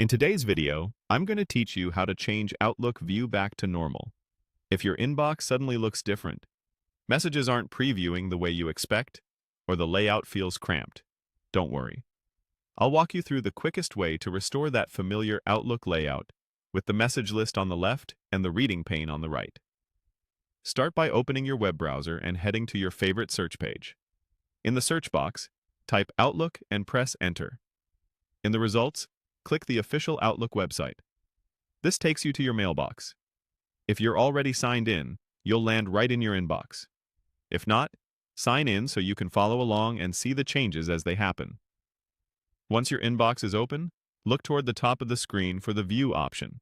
In today's video, I'm going to teach you how to change Outlook view back to normal. If your inbox suddenly looks different, messages aren't previewing the way you expect, or the layout feels cramped, don't worry. I'll walk you through the quickest way to restore that familiar Outlook layout with the message list on the left and the reading pane on the right. Start by opening your web browser and heading to your favorite search page. In the search box, type Outlook and press Enter. In the results, click the official Outlook website. This takes you to your mailbox. If you're already signed in, you'll land right in your inbox. If not, sign in so you can follow along and see the changes as they happen. Once your inbox is open, look toward the top of the screen for the View option.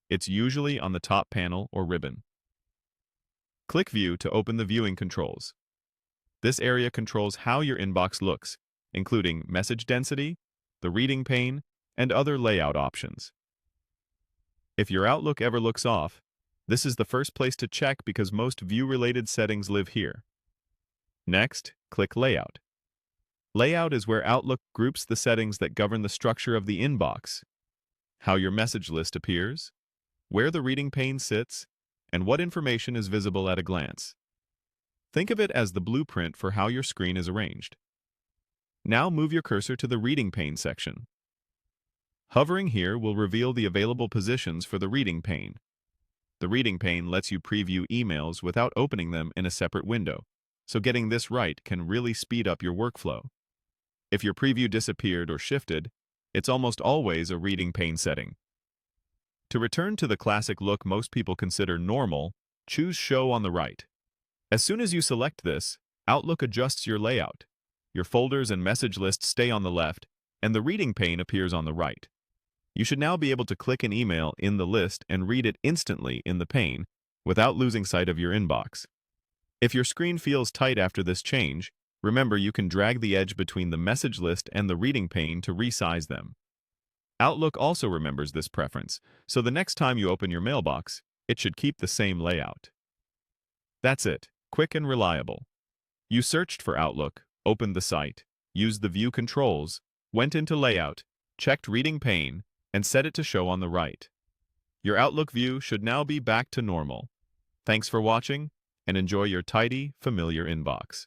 It's usually on the top panel or ribbon. Click View to open the viewing controls. This area controls how your inbox looks, including message density, the reading pane, and other layout options. If your Outlook ever looks off, this is the first place to check because most view-related settings live here. Next, click Layout. Layout is where Outlook groups the settings that govern the structure of the inbox, how your message list appears, where the reading pane sits, and what information is visible at a glance. Think of it as the blueprint for how your screen is arranged. Now move your cursor to the reading pane section. Hovering here will reveal the available positions for the reading pane. The reading pane lets you preview emails without opening them in a separate window, so getting this right can really speed up your workflow. If your preview disappeared or shifted, it's almost always a reading pane setting. To return to the classic look most people consider normal, choose Show on the right. As soon as you select this, Outlook adjusts your layout. Your folders and message lists stay on the left, and the reading pane appears on the right. You should now be able to click an email in the list and read it instantly in the pane without losing sight of your inbox. If your screen feels tight after this change, remember you can drag the edge between the message list and the reading pane to resize them. Outlook also remembers this preference, so the next time you open your mailbox, it should keep the same layout. That's it, quick and reliable. You searched for Outlook, opened the site, used the view controls, went into Layout, checked Reading Pane, and set it to show on the right. Your Outlook view should now be back to normal. Thanks for watching, and enjoy your tidy, familiar inbox.